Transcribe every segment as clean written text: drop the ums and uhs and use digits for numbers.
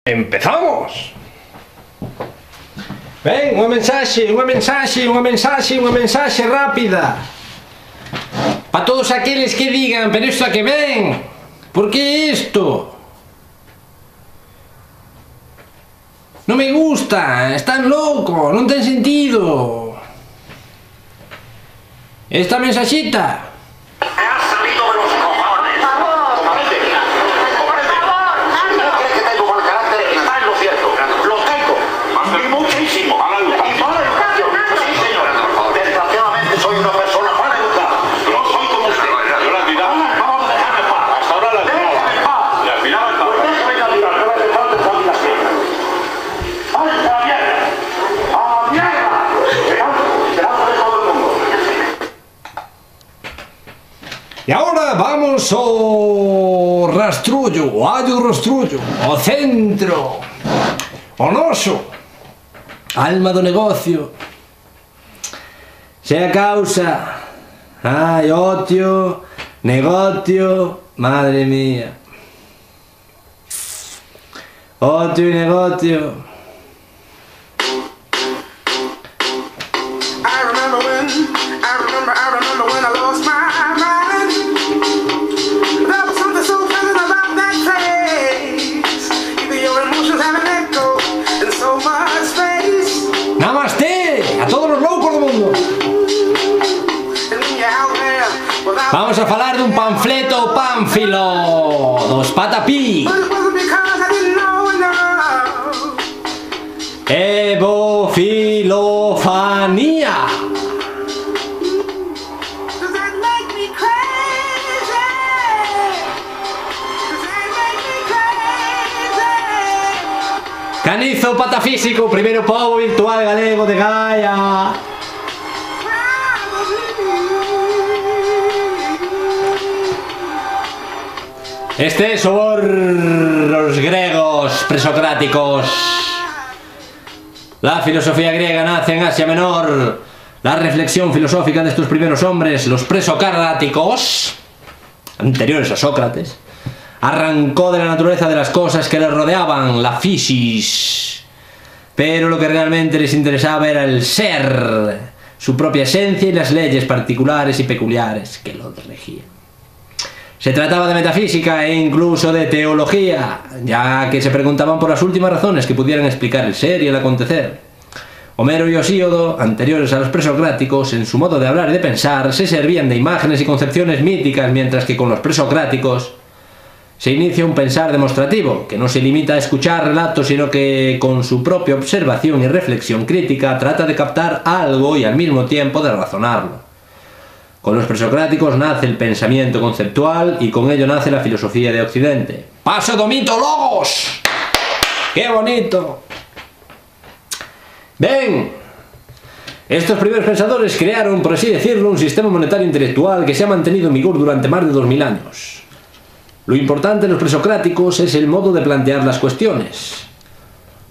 ¡Empezamos! Ven, unha mensaxe rápida para todos aqueles que digan, pero isto a que ven, por que isto? Non me gusta, están loucos, non ten sentido. Esta mensaxita e agora vamos ao rastrullo, ao allo rastrullo, ao centro, ao noso alma do negocio. Sea causa, ai, ocio, negocio, madre mía, ocio e negocio. Namaste a todos os loucos do mundo. Vamos a falar dun panfleto pánfilo dos Patapí. Evofilofanía. Canizo Patafísico, primeiro pobo virtual galego de Gaia. Este sobre los griegos presocráticos. La filosofía griega nace en Asia Menor. La reflexión filosófica de estos primeros hombres, los presocráticos, anteriores a Sócrates, arrancó de la naturaleza de las cosas que les rodeaban, la physis, pero lo que realmente les interesaba era el ser, su propia esencia y las leyes particulares y peculiares que los regían. Se trataba de metafísica e incluso de teología, ya que se preguntaban por las últimas razones que pudieran explicar el ser y el acontecer. Homero y Hesíodo, anteriores a los presocráticos, en su modo de hablar y de pensar, se servían de imágenes y concepciones míticas, mientras que con los presocráticos se inicia un pensar demostrativo, que no se limita a escuchar relatos, sino que con su propia observación y reflexión crítica trata de captar algo y al mismo tiempo de razonarlo. Con los presocráticos nace el pensamiento conceptual y con ello nace la filosofía de Occidente. ¡Paso do mito logos! ¡Qué bonito! ¡Ven! Estos primeros pensadores crearon, por así decirlo, un sistema monetario intelectual que se ha mantenido en vigor durante más de 2000 años. Lo importante de los presocráticos es el modo de plantear las cuestiones.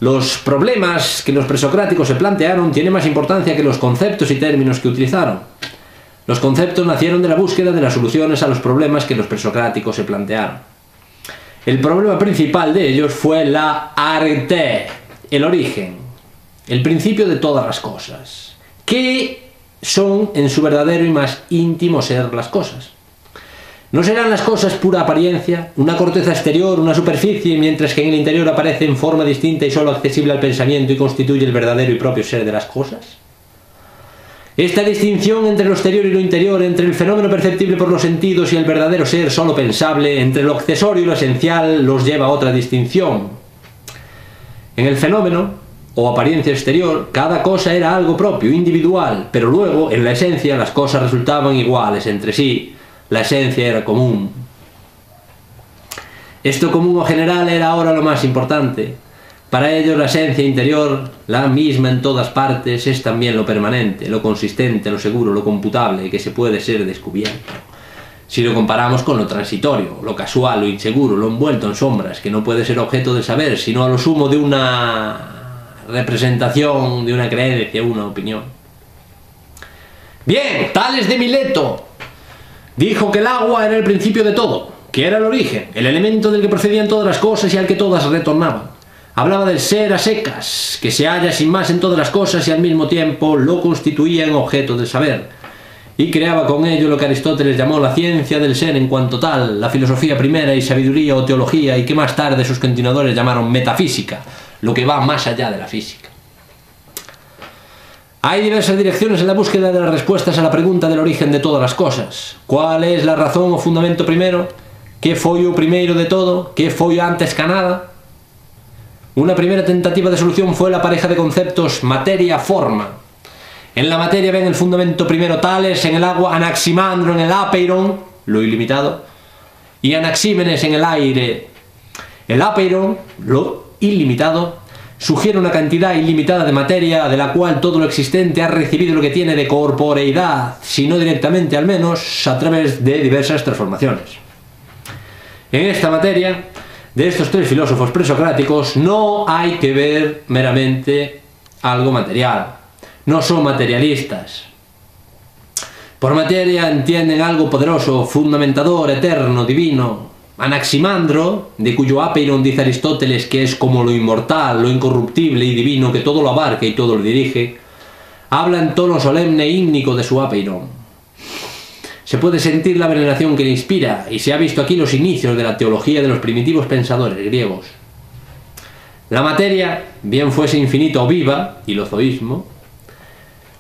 Los problemas que los presocráticos se plantearon tienen más importancia que los conceptos y términos que utilizaron. Los conceptos nacieron de la búsqueda de las soluciones a los problemas que los presocráticos se plantearon. El problema principal de ellos fue la arete, el origen, el principio de todas las cosas. ¿Qué son en su verdadero y más íntimo ser las cosas? ¿No serán las cosas pura apariencia, una corteza exterior, una superficie, mientras que en el interior aparece en forma distinta y solo accesible al pensamiento y constituye el verdadero y propio ser de las cosas? Esta distinción entre lo exterior y lo interior, entre el fenómeno perceptible por los sentidos y el verdadero ser solo pensable, entre lo accesorio y lo esencial, los lleva a otra distinción. En el fenómeno, o apariencia exterior, cada cosa era algo propio, individual, pero luego, en la esencia, las cosas resultaban iguales entre sí. La esencia era común. Esto común o general era ahora lo más importante. Para ellos la esencia interior, la misma en todas partes, es también lo permanente, lo consistente, lo seguro, lo computable, que se puede ser descubierto. Si lo comparamos con lo transitorio, lo casual, lo inseguro, lo envuelto en sombras, que no puede ser objeto de saber, sino a lo sumo de una representación, de una creencia, una opinión. Bien, Tales de Mileto dijo que el agua era el principio de todo, que era el origen, el elemento del que procedían todas las cosas y al que todas retornaban. Hablaba del ser a secas, que se halla sin más en todas las cosas y al mismo tiempo lo constituía en objeto del saber, y creaba con ello lo que Aristóteles llamó la ciencia del ser en cuanto tal, la filosofía primera y sabiduría o teología, y que más tarde sus continuadores llamaron metafísica, lo que va más allá de la física. Hay diversas direcciones en la búsqueda de las respuestas a la pregunta del origen de todas las cosas. ¿Cuál es la razón o fundamento primero? ¿Qué foi o primeiro de todo? ¿Qué foi antes que nada? Una primera tentativa de solución fue la pareja de conceptos materia-forma. En la materia ven el fundamento primero Tales, en el agua Anaximandro, en el apeiron, lo ilimitado, y Anaxímenes en el aire. El apeiron, lo ilimitado, sugiere una cantidad ilimitada de materia de la cual todo lo existente ha recibido lo que tiene de corporeidad, si no directamente al menos a través de diversas transformaciones. En esta materia, de estos tres filósofos presocráticos, no hay que ver meramente algo material. No son materialistas. Por materia entienden algo poderoso, fundamentador, eterno, divino. Anaximandro, de cuyo apeiron dice Aristóteles que es como lo inmortal, lo incorruptible y divino que todo lo abarca y todo lo dirige, habla en tono solemne e ímnico de su apeiron. Se puede sentir la veneración que le inspira, y se ha visto aquí los inicios de la teología de los primitivos pensadores griegos. La materia, bien fuese infinita o viva, y lo zoísmo,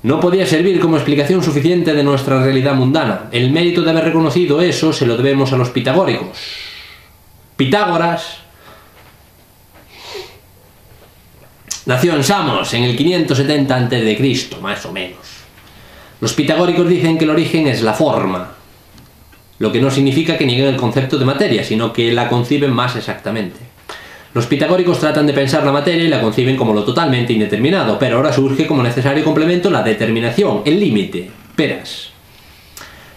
no podía servir como explicación suficiente de nuestra realidad mundana. El mérito de haber reconocido eso se lo debemos a los pitagóricos. Pitágoras nació en Samos en el 570 a.C., más o menos. Los pitagóricos dicen que el origen es la forma, lo que no significa que nieguen el concepto de materia, sino que la conciben más exactamente. Los pitagóricos tratan de pensar la materia y la conciben como lo totalmente indeterminado, pero ahora surge como necesario complemento la determinación, el límite, peras.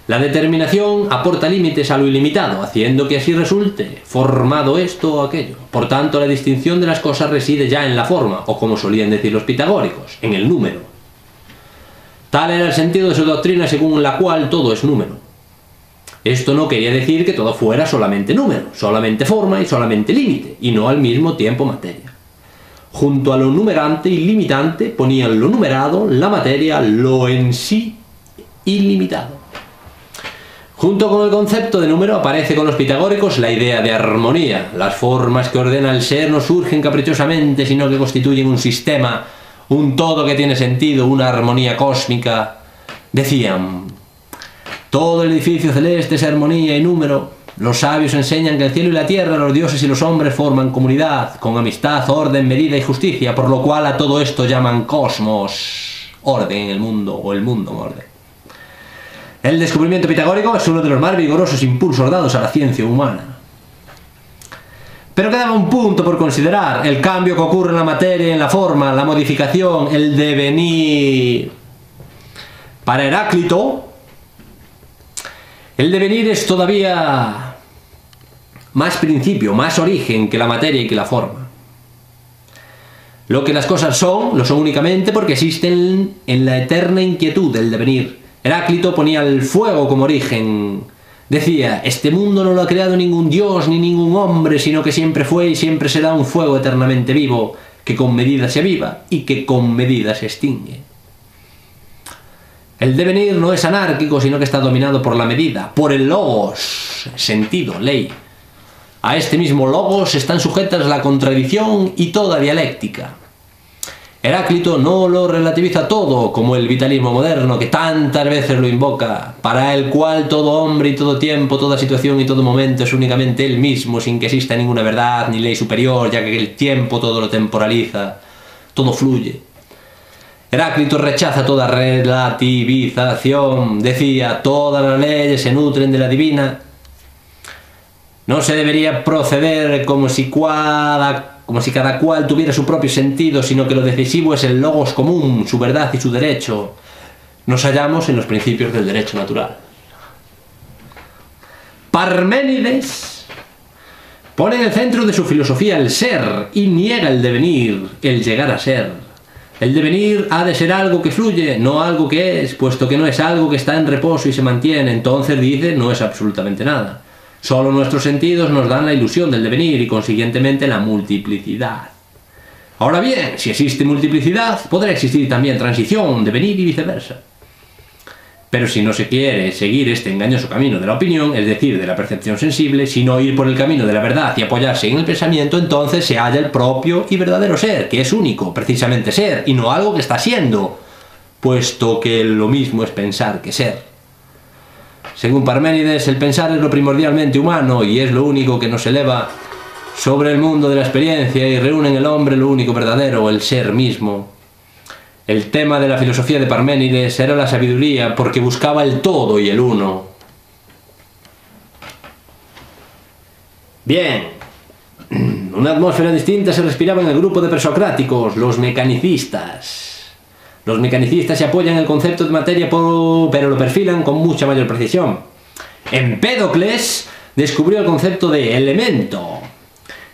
La determinación aporta límites a lo ilimitado, haciendo que así resulte formado esto o aquello. Por tanto, la distinción de las cosas reside ya en la forma, o como solían decir los pitagóricos, en el número. Tal era el sentido de su doctrina según la cual todo es número. Esto no quería decir que todo fuera solamente número, solamente forma y solamente límite, y no al mismo tiempo materia. Junto a lo numerante y limitante ponían lo numerado, la materia, lo en sí ilimitado. Junto con el concepto de número aparece con los pitagóricos la idea de armonía. Las formas que ordena el ser no surgen caprichosamente, sino que constituyen un sistema, un todo que tiene sentido, una armonía cósmica. Decían: todo el edificio celeste es armonía y número. Los sabios enseñan que el cielo y la tierra, los dioses y los hombres forman comunidad, con amistad, orden, medida y justicia, por lo cual a todo esto llaman cosmos, orden en el mundo, o el mundo en orden. El descubrimiento pitagórico es uno de los más vigorosos impulsos dados a la ciencia humana. Pero quedaba un punto por considerar: el cambio que ocurre en la materia y en la forma, la modificación, el devenir. Para Heráclito, el devenir es todavía más principio, más origen que la materia y que la forma. Lo que las cosas son, lo son únicamente porque existen en la eterna inquietud del devenir. Heráclito ponía el fuego como origen. Decía: este mundo no lo ha creado ningún dios ni ningún hombre, sino que siempre fue y siempre será un fuego eternamente vivo, que con medida se aviva y que con medida se extingue. El devenir no es anárquico, sino que está dominado por la medida, por el logos, sentido, ley. A este mismo logos están sujetas la contradicción y toda dialéctica. Heráclito no lo relativiza todo, como el vitalismo moderno, que tantas veces lo invoca, para el cual todo hombre y todo tiempo, toda situación y todo momento es únicamente él mismo, sin que exista ninguna verdad ni ley superior, ya que el tiempo todo lo temporaliza, todo fluye. Heráclito rechaza toda relativización. Decía: todas las leyes se nutren de la divina. No se debería proceder como si cada cual tuviera su propio sentido, sino que lo decisivo es el logos común, su verdad y su derecho. Nos hallamos en los principios del derecho natural. Parménides pone en el centro de su filosofía el ser y niega el devenir, el llegar a ser. El devenir ha de ser algo que fluye, no algo que es, puesto que no es algo que está en reposo y se mantiene. Entonces, dice, no es absolutamente nada. Solo nuestros sentidos nos dan la ilusión del devenir y consiguientemente la multiplicidad. Ahora bien, si existe multiplicidad, podrá existir también transición, devenir y viceversa. Pero si no se quiere seguir este engañoso camino de la opinión, es decir, de la percepción sensible, sino ir por el camino de la verdad y apoyarse en el pensamiento, entonces se halla el propio y verdadero ser, que es único, precisamente ser, y no algo que está siendo, puesto que lo mismo es pensar que ser. Según Parménides, el pensar es lo primordialmente humano y es lo único que nos eleva sobre el mundo de la experiencia y reúne en el hombre lo único verdadero, el ser mismo. El tema de la filosofía de Parménides era la sabiduría porque buscaba el todo y el uno. Bien, una atmósfera distinta se respiraba en el grupo de presocráticos, los mecanicistas. Los mecanicistas se apoyan en el concepto de materia, pero lo perfilan con mucha mayor precisión. Empédocles descubrió el concepto de elemento,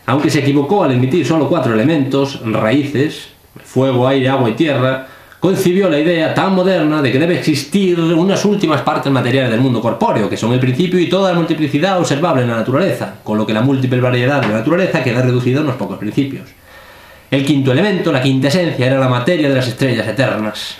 aunque se equivocó al emitir solo 4 elementos, raíces, fuego, aire, agua y tierra, concibió la idea tan moderna de que debe existir unas últimas partes materiales del mundo corpóreo, que son el principio y toda la multiplicidad observable en la naturaleza, con lo que la múltiple variedad de la naturaleza queda reducida a unos pocos principios. El quinto elemento, la quinta esencia, era la materia de las estrellas eternas.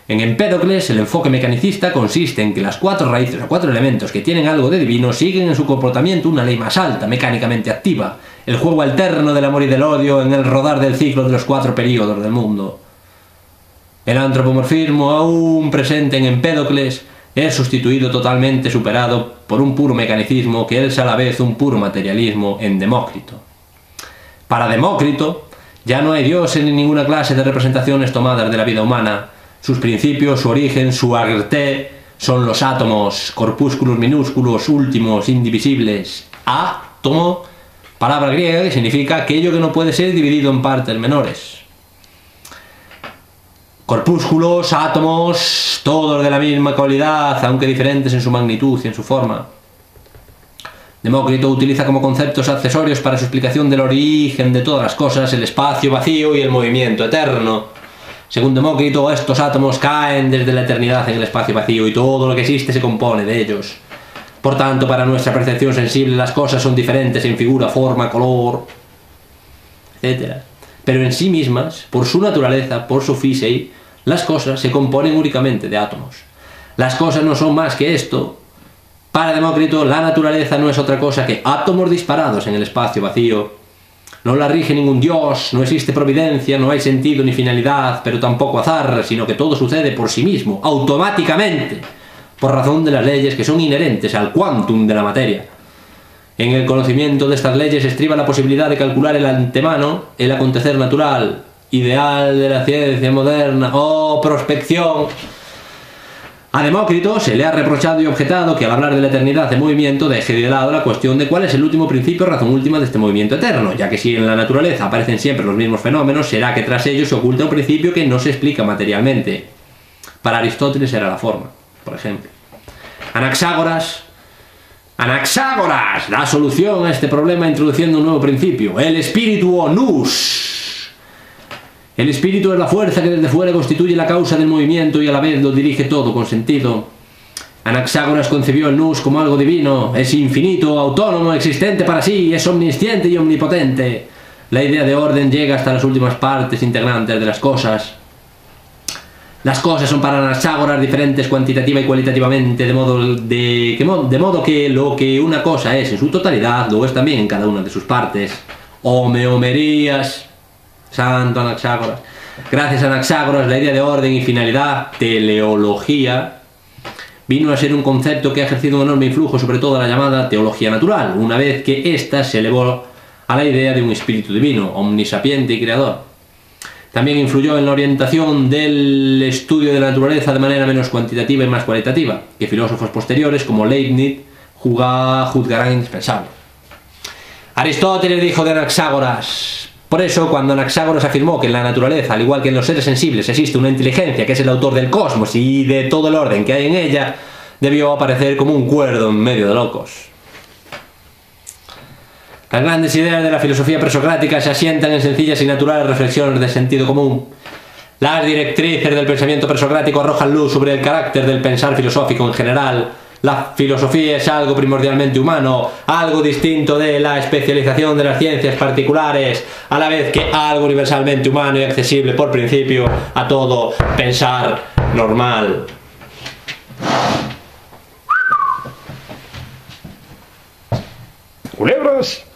En Empédocles, el enfoque mecanicista consiste en que las 4 raíces o 4 elementos que tienen algo de divino siguen en su comportamiento una ley más alta, mecánicamente activa, el juego alterno del amor y del odio en el rodar del ciclo de los 4 períodos del mundo. El antropomorfismo, aún presente en Empédocles, es sustituido totalmente superado por un puro mecanicismo que es a la vez un puro materialismo en Demócrito. Para Demócrito, ya no hay dioses ni ninguna clase de representaciones tomadas de la vida humana. Sus principios, su origen, su agerte, son los átomos, corpúsculos minúsculos, últimos, indivisibles. Átomo, palabra griega que significa aquello que no puede ser dividido en partes menores. Corpúsculos, átomos, todos de la misma cualidad, aunque diferentes en su magnitud y en su forma. Demócrito utiliza como conceptos accesorios para su explicación del origen de todas las cosas el espacio vacío y el movimiento eterno. Según Demócrito, estos átomos caen desde la eternidad en el espacio vacío y todo lo que existe se compone de ellos. Por tanto, para nuestra percepción sensible las cosas son diferentes en figura, forma, color, etc. Pero en sí mismas, por su naturaleza, por su physis, las cosas se componen únicamente de átomos. Las cosas no son más que esto. Para Demócrito, la naturaleza no es otra cosa que átomos disparados en el espacio vacío. No la rige ningún dios, no existe providencia, no hay sentido ni finalidad, pero tampoco azar, sino que todo sucede por sí mismo, automáticamente, por razón de las leyes que son inherentes al quantum de la materia. En el conocimiento de estas leyes estriba la posibilidad de calcular el antemano, el acontecer natural, ideal de la ciencia moderna, prospección. A Demócrito se le ha reprochado y objetado que al hablar de la eternidad de movimiento deje de lado la cuestión de cuál es el último principio o razón última de este movimiento eterno, ya que si en la naturaleza aparecen siempre los mismos fenómenos, será que tras ellos se oculta un principio que no se explica materialmente. Para Aristóteles era la forma, por ejemplo. Anaxágoras da solución a este problema introduciendo un nuevo principio, el espíritu o nous. El espíritu es la fuerza que desde fuera constituye la causa del movimiento y a la vez lo dirige todo con sentido. Anaxágoras concibió el nous como algo divino, es infinito, autónomo, existente para sí, es omnisciente y omnipotente. La idea de orden llega hasta las últimas partes integrantes de las cosas. Las cosas son para Anaxágoras diferentes cuantitativa y cualitativamente, de modo que lo que una cosa es en su totalidad, lo es también en cada una de sus partes. Homeomerías. Santo Anaxágoras. Gracias a Anaxágoras, la idea de orden y finalidad, teleología, vino a ser un concepto que ha ejercido un enorme influjo sobre toda la llamada teología natural, una vez que ésta se elevó a la idea de un espíritu divino, omnisapiente y creador. También influyó en la orientación del estudio de la naturaleza de manera menos cuantitativa y más cualitativa, que filósofos posteriores como Leibniz juzgarán indispensable. Aristóteles dijo de Anaxágoras: por eso, cuando Anaxágoras afirmó que en la naturaleza, al igual que en los seres sensibles, existe una inteligencia que es el autor del cosmos y de todo el orden que hay en ella, debió aparecer como un cuerdo en medio de locos. Las grandes ideas de la filosofía presocrática se asientan en sencillas y naturales reflexiones de sentido común. Las directrices del pensamiento presocrático arrojan luz sobre el carácter del pensar filosófico en general, la filosofía es algo primordialmente humano, algo distinto de la especialización de las ciencias particulares, a la vez que algo universalmente humano y accesible por principio a todo pensar normal. Culebras.